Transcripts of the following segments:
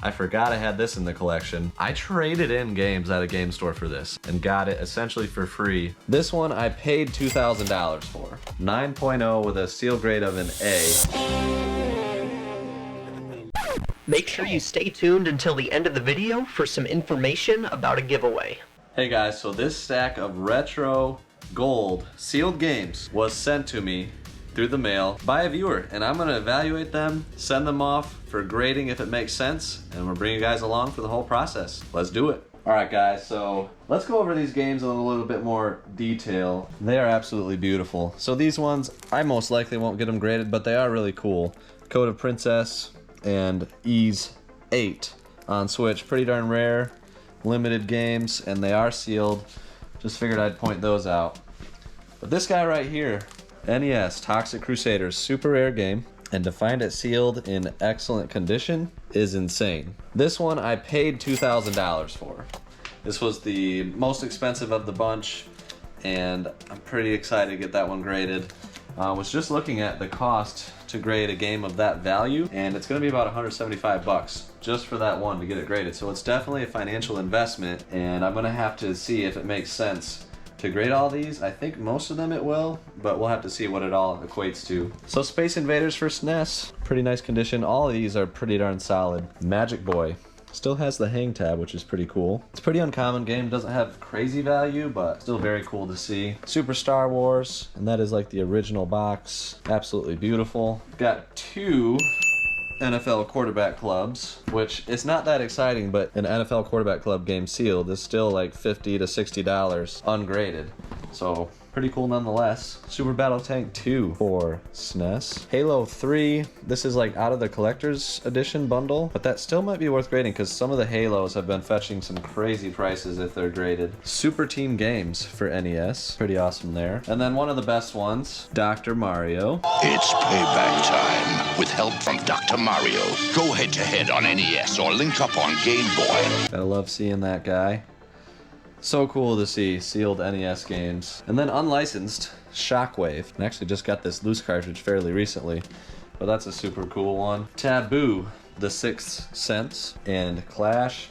I forgot I had this in the collection. I traded in games at a game store for this and got it essentially for free. This one I paid $2,000 for. 9.0 with a seal grade of an A. Make sure you stay tuned until the end of the video for some information about a giveaway. Hey guys, so this stack of retro gold sealed games was sent to me through the mail by a viewer, and I'm gonna evaluate them, send them off for grading if it makes sense, and we'll bring you guys along for the whole process. Let's do it. All right guys, so let's go over these games in a little bit more detail. They are absolutely beautiful. So these ones, I most likely won't get them graded, but they are really cool. Code of Princess and Ease 8 on Switch. Pretty darn rare, limited games, and they are sealed. Just figured I'd point those out. But this guy right here, NES Toxic Crusaders, super rare game, and to find it sealed in excellent condition is insane. This one I paid $2,000 for. This was the most expensive of the bunch, and I'm pretty excited to get that one graded. I was just looking at the cost to grade a game of that value, and it's gonna be about 175 bucks just for that one to get it graded. So it's definitely a financial investment, and I'm gonna have to see if it makes sense to grade all these. I think most of them it will, but we'll have to see what it all equates to. So Space Invaders for SNES, pretty nice condition. All of these are pretty darn solid. Magic Boy still has the hang tab, which is pretty cool. It's a pretty uncommon game, doesn't have crazy value, but still very cool to see. Super Star Wars, and that is like the original box. Absolutely beautiful. Got two NFL quarterback clubs, which it's not that exciting, but an NFL quarterback club game sealed is still like $50 to $60 ungraded. So pretty cool nonetheless. Super Battle Tank 2 for SNES. Halo 3, this is like out of the collector's edition bundle, but that still might be worth grading because some of the Halos have been fetching some crazy prices if they're graded. Super Team Games for NES, pretty awesome there. And then one of the best ones, Dr. Mario. It's payback time with help from Dr. Mario. Go head to head on NES or link up on Game Boy. Gotta love seeing that guy. So cool to see sealed NES games. And then unlicensed Shockwave. I actually just got this loose cartridge fairly recently, but that's a super cool one. Taboo, The Sixth Sense, and Clash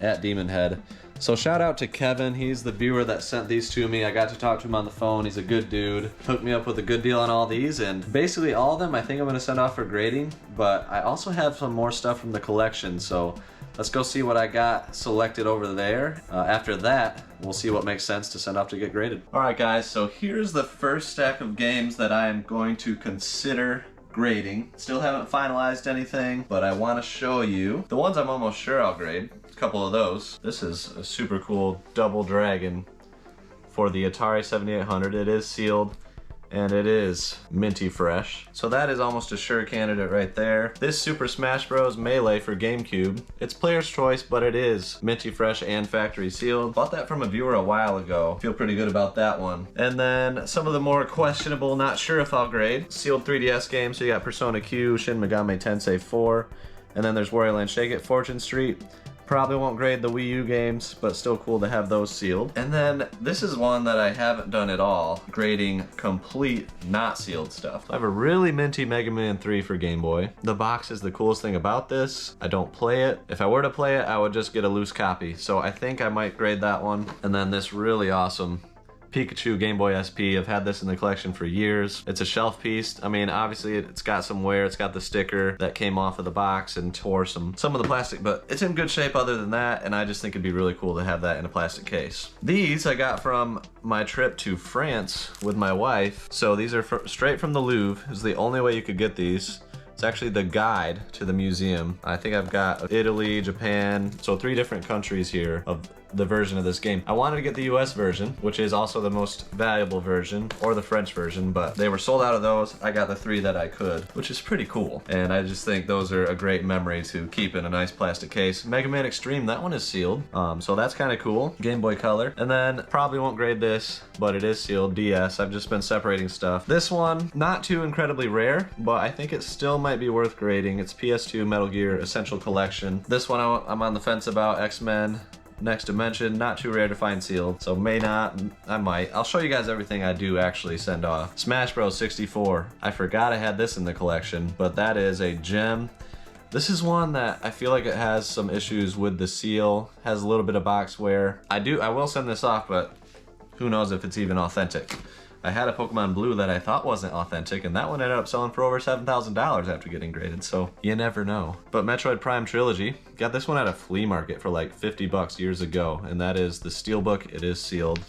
at Demon Head. So shout out to Kevin, he's the viewer that sent these to me. I got to talk to him on the phone, he's a good dude. Hooked me up with a good deal on all these, and basically all of them I think I'm gonna send off for grading, but I also have some more stuff from the collection, so let's go see what I got selected over there. After that, we'll see what makes sense to send off to get graded. All right guys, so here's the first stack of games that I am going to consider grading. Still haven't finalized anything, but I want to show you the ones I'm almost sure I'll grade. A couple of those. This is a super cool Double Dragon for the Atari 7800. It is sealed, and it is minty fresh. So that is almost a sure candidate right there. This Super Smash Bros. Melee for GameCube. It's player's choice, but it is minty fresh and factory sealed. Bought that from a viewer a while ago. Feel pretty good about that one. And then some of the more questionable, not sure if I'll grade. Sealed 3DS games, so you got Persona Q, Shin Megami Tensei 4, and then there's Wario Land Shake It, Fortune Street. Probably won't grade the Wii U games, but still cool to have those sealed. And then this is one that I haven't done at all, grading complete not sealed stuff. I have a really minty Mega Man 3 for Game Boy. The box is the coolest thing about this. I don't play it. If I were to play it, I would just get a loose copy. So I think I might grade that one. And then this really awesome Pikachu Game Boy SP. I've had this in the collection for years. It's a shelf piece. I mean, obviously it's got some wear. It's got the sticker that came off of the box and tore some of the plastic, but it's in good shape other than that, and I just think it'd be really cool to have that in a plastic case. These I got from my trip to France with my wife. So these are straight from the Louvre. It's the only way you could get these. It's actually the guide to the museum. I think I've got Italy, Japan, so 3 different countries here of the version of this game. I wanted to get the US version, which is also the most valuable version, or the French version, but they were sold out of those. I got the 3 that I could, which is pretty cool. And I just think those are a great memory to keep in a nice plastic case. Mega Man Extreme, that one is sealed, so that's kind of cool. Game Boy Color. And then probably won't grade this, but it is sealed. DS, I've just been separating stuff. This one, not too incredibly rare, but I think it still might be worth grading. It's PS2 Metal Gear Essential Collection. This one I'm on the fence about. X-Men Next Dimension, not too rare to find sealed, so may not, I might. I'll show you guys everything I do actually send off. Smash Bros. 64. I forgot I had this in the collection, but that is a gem. This is one that I feel like it has some issues with the seal, has a little bit of box wear. I will send this off, but who knows if it's even authentic. I had a Pokemon Blue that I thought wasn't authentic, and that one ended up selling for over $7,000 after getting graded, so you never know. But Metroid Prime Trilogy, got this one at a flea market for like 50 bucks years ago, and that is the Steelbook. It is sealed.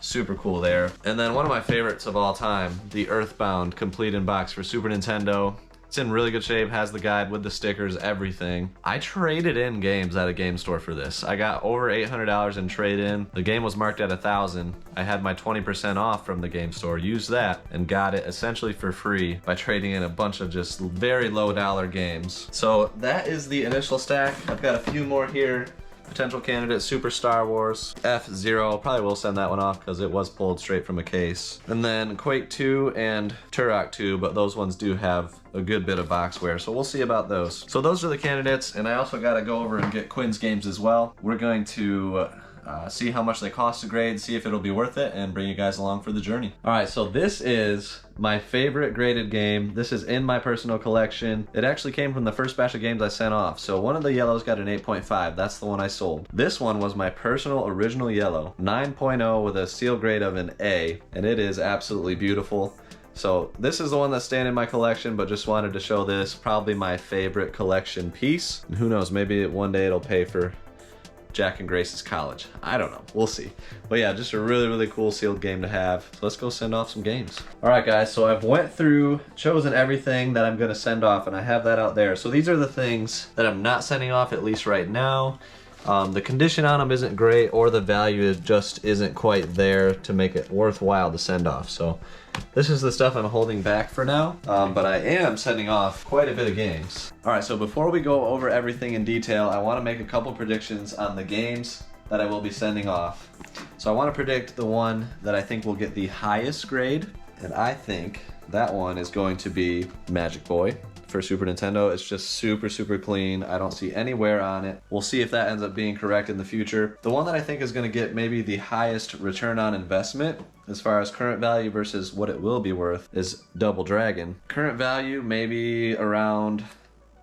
Super cool there. And then one of my favorites of all time, the Earthbound complete in box for Super Nintendo. It's in really good shape, has the guide with the stickers, everything. I traded in games at a game store for this. I got over $800 in trade-in. The game was marked at $1,000. I had my 20% off from the game store, used that, and got it essentially for free by trading in a bunch of just very low dollar games. So that is the initial stack. I've got a few more here. Potential candidate, Super Star Wars, F-Zero, probably will send that one off because it was pulled straight from a case. And then Quake 2 and Turok 2, but those ones do have a good bit of box wear, so we'll see about those. So those are the candidates, and I also gotta go over and get Quinn's games as well. We're going to see how much they cost to grade, see if it'll be worth it, and bring you guys along for the journey. All right, so this is my favorite graded game. This is in my personal collection. It actually came from the first batch of games I sent off. So one of the yellows got an 8.5. That's the one I sold. This one was my personal original yellow, 9.0 with a seal grade of an A, and it is absolutely beautiful. So this is the one that's staying in my collection, but just wanted to show this. Probably my favorite collection piece. And who knows, maybe one day it'll pay for Jack and Grace's college. I don't know, we'll see. But yeah, just a really, really cool sealed game to have. So let's go send off some games. All right guys, so I've went through, chosen everything that I'm gonna send off, and I have that out there. So these are the things that I'm not sending off, at least right now. The condition on them isn't great, or the value just isn't quite there to make it worthwhile to send off. So this is the stuff I'm holding back for now, but I am sending off quite a bit of games. All right, so before we go over everything in detail, I want to make a couple predictions on the games that I will be sending off. So I want to predict the one that I think will get the highest grade, and I think that one is going to be Magic Boy for Super Nintendo. It's just super, super clean. I don't see any wear on it. We'll see if that ends up being correct in the future. The one that I think is going to get maybe the highest return on investment as far as current value versus what it will be worth is Double Dragon. Current value maybe around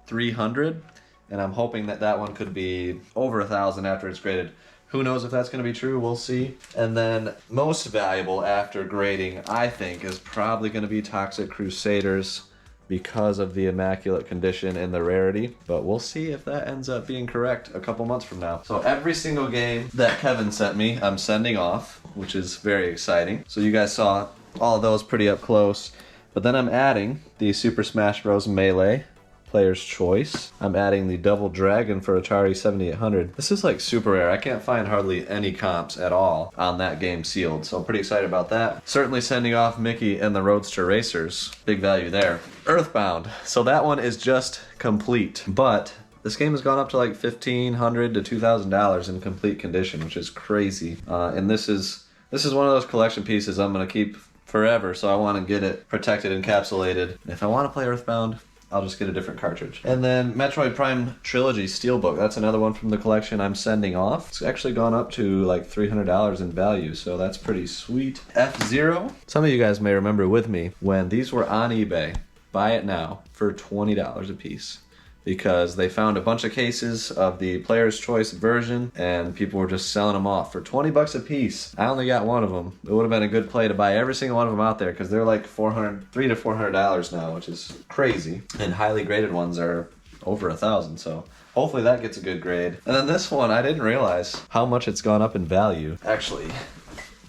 300, and I'm hoping that that one could be over 1,000 after it's graded. Who knows if that's going to be true, we'll see. And then most valuable after grading, I think, is probably going to be Toxic Crusaders, because of the immaculate condition and the rarity, but we'll see if that ends up being correct a couple months from now. So every single game that Kevin sent me, I'm sending off, which is very exciting. So you guys saw all of those pretty up close, but then I'm adding the Super Smash Bros. Melee Player's Choice. I'm adding the Double Dragon for Atari 7800. This is like super rare. I can't find hardly any comps at all on that game sealed, so I'm pretty excited about that. Certainly sending off Mickey and the Roadster Racers. Big value there. Earthbound. So that one is just complete, but this game has gone up to like $1,500 to $2,000 in complete condition, which is crazy. And this is one of those collection pieces I'm gonna keep forever, so I want to get it protected, encapsulated. If I want to play Earthbound, I'll just get a different cartridge. And then Metroid Prime Trilogy Steelbook. That's another one from the collection I'm sending off. It's actually gone up to like $300 in value, so that's pretty sweet. F-Zero. Some of you guys may remember with me when these were on eBay. Buy it now for $20 a piece, because they found a bunch of cases of the Player's Choice version and people were just selling them off for 20 bucks a piece. I only got one of them. It would have been a good play to buy every single one of them out there, because they're like $300 to $400 now, which is crazy. And highly graded ones are over 1,000, so hopefully that gets a good grade. And then this one, I didn't realize how much it's gone up in value. Actually,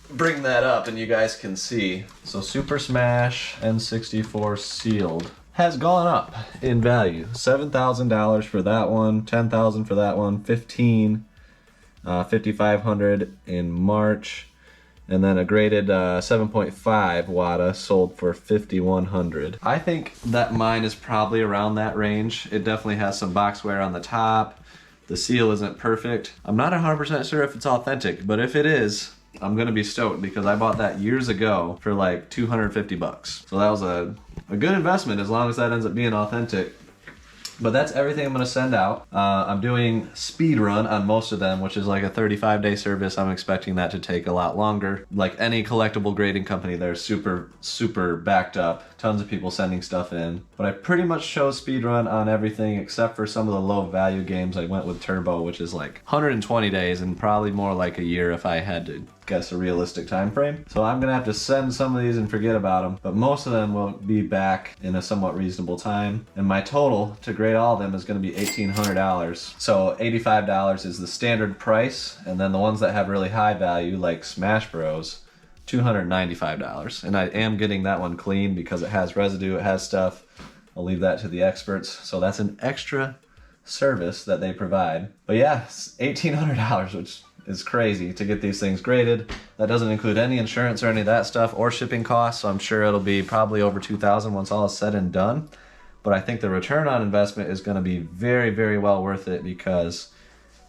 bring that up and you guys can see. So Super Smash N64 sealed has gone up in value. $7,000 for that one, $10,000 for that one, $15,000, $5,500 in March, and then a graded 7.5 Wada sold for $5,100. I think that mine is probably around that range. It definitely has some box wear on the top. The seal isn't perfect. I'm not 100% sure if it's authentic, but if it is, I'm gonna be stoked, because I bought that years ago for like 250 bucks. So that was a good investment, as long as that ends up being authentic. But that's everything I'm going to send out. I'm doing speed run on most of them, which is like a 35-day service. I'm expecting that to take a lot longer. Like any collectible grading company, they're super backed up. Tons of people sending stuff in. But I pretty much chose speed run on everything except for some of the low value games. I went with Turbo, which is like 120 days and probably more like a year if I had to guess a realistic time frame. So I'm gonna have to send some of these and forget about them, but most of them will be back in a somewhat reasonable time. And my total to grade all of them is gonna be $1,800. So $85 is the standard price, and then the ones that have really high value, like Smash Bros, $295. And I am getting that one clean because it has residue, it has stuff. I'll leave that to the experts. So that's an extra service that they provide. But yeah, it's $1,800, which is crazy to get these things graded. That doesn't include any insurance or any of that stuff or shipping costs, so I'm sure it'll be probably over $2,000 once all is said and done. But I think the return on investment is going to be very well worth it because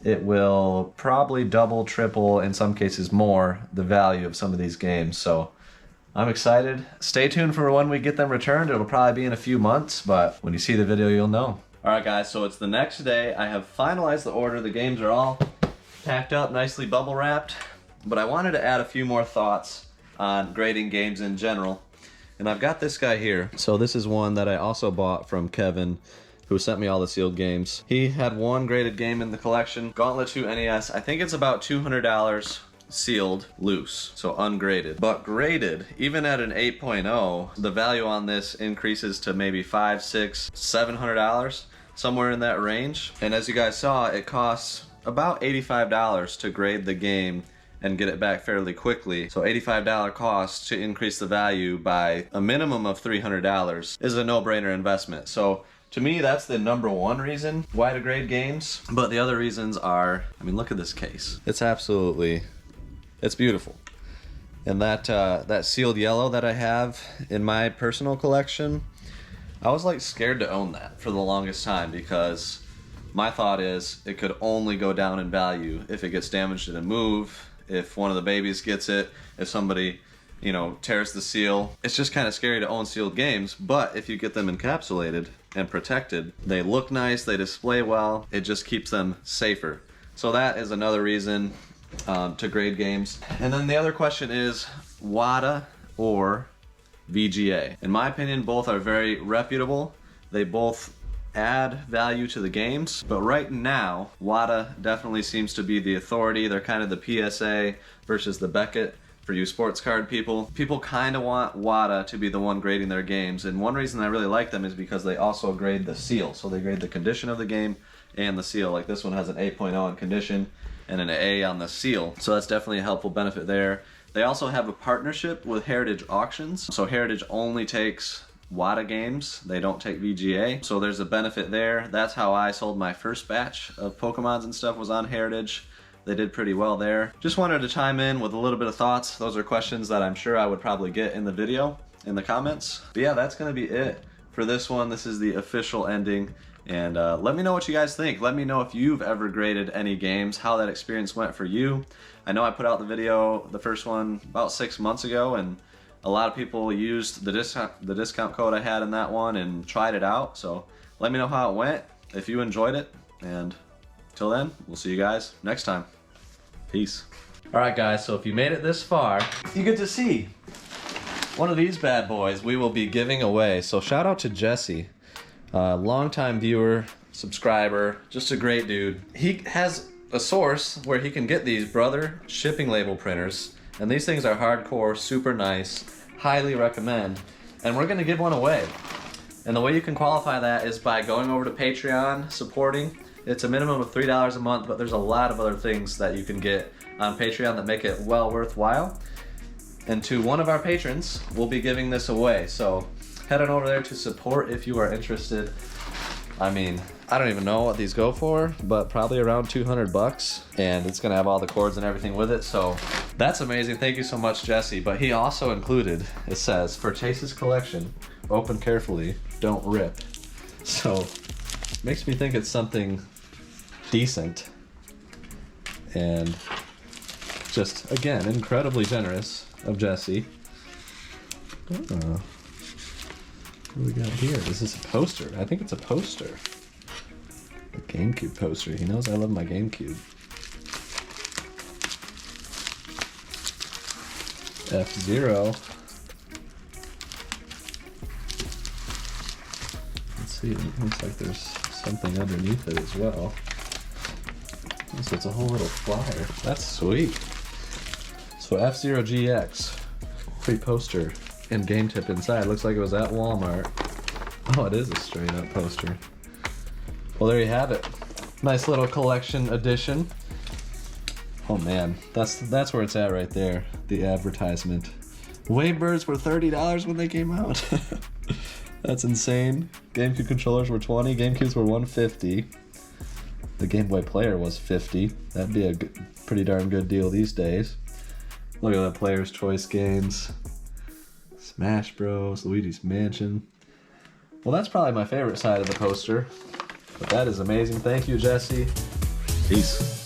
it will probably double, triple, in some cases more, the value of some of these games. So I'm excited. Stay tuned for when we get them returned. It'll probably be in a few months, but when you see the video, you'll know. Alright guys, so it's the next day. I have finalized the order. The games are all packed up, nicely bubble wrapped, but I wanted to add a few more thoughts on grading games in general. And I've got this guy here. So this is one that I also bought from Kevin, who sent me all the sealed games. He had one graded game in the collection, Gauntlet 2 NES. I think it's about $200 sealed loose, so ungraded. But graded, even at an 8.0, the value on this increases to maybe $500, $600, $700, somewhere in that range. And as you guys saw, it costs about $85 to grade the game and get it back fairly quickly. So $85 cost to increase the value by a minimum of $300 is a no-brainer investment. So to me, that's the number one reason why to grade games. But the other reasons are, I mean, look at this case. It's beautiful. And that sealed yellow that I have in my personal collection, I was like scared to own that for the longest time because my thought is it could only go down in value if it gets damaged in a move, if one of the babies gets it, if somebody, you know, tears the seal. It's just kind of scary to own sealed games, but if you get them encapsulated and protected, they look nice, they display well, it just keeps them safer. So that is another reason to grade games. And then the other question is WATA or VGA. In my opinion, both are very reputable. They both add value to the games, but right now WATA definitely seems to be the authority. They're kind of the PSA versus the Beckett for you sports card people. People kind of want WATA to be the one grading their games, and one reason I really like them is because they also grade the seal. So they grade the condition of the game and the seal. Like this one has an 8.0 on condition and an A on the seal, so that's definitely a helpful benefit there. They also have a partnership with Heritage Auctions, so Heritage only takes WATA games, they don't take VGA, so there's a benefit there. That's how I sold my first batch of Pokemons and stuff, was on Heritage. They did pretty well there. Just wanted to chime in with a little bit of thoughts. Those are questions that I'm sure I would probably get in the video, in the comments. But yeah, that's gonna be it for this one. This is the official ending. And let me know what you guys think. Let me know if you've ever graded any games, how that experience went for you. I know I put out the video, the first one, about 6 months ago, and a lot of people used the discount code I had in that one and tried it out. So let me know how it went, if you enjoyed it, and till then, we'll see you guys next time. Peace. Alright guys, so if you made it this far, you get to see one of these bad boys we will be giving away. So shout out to Jesse, longtime viewer, subscriber, just a great dude. He has a source where he can get these Brother shipping label printers, and these things are hardcore, super nice, highly recommend, and we're gonna give one away. And the way you can qualify that is by going over to Patreon, supporting. It's a minimum of $3 a month, but there's a lot of other things that you can get on Patreon that make it well worthwhile. And to one of our patrons, we'll be giving this away. So head on over there to support if you are interested. I mean, I don't even know what these go for, but probably around 200 bucks. And it's gonna have all the cords and everything with it. So that's amazing. Thank you so much, Jesse. But he also included, it says, for Chase's collection, open carefully, don't rip. So makes me think it's something decent. And just, again, incredibly generous of Jesse. Oh. What do we got here? Is this a poster? I think it's a poster. GameCube poster. He knows I love my GameCube. F-Zero. Let's see, it looks like there's something underneath it as well. So it's a whole little flyer. That's sweet. So F-Zero GX. Free poster and game tip inside. Looks like it was at Walmart. Oh, it is a straight up poster. Well, there you have it. Nice little collection edition. Oh man, that's where it's at right there. The advertisement. Wavebirds were $30 when they came out. That's insane. GameCube controllers were $20. GameCubes were $150. The Game Boy Player was $50. That'd be a pretty darn good deal these days. Look at that Player's Choice games. Smash Bros, Luigi's Mansion. Well, that's probably my favorite side of the poster. But that is amazing. Thank you, Jesse. Peace.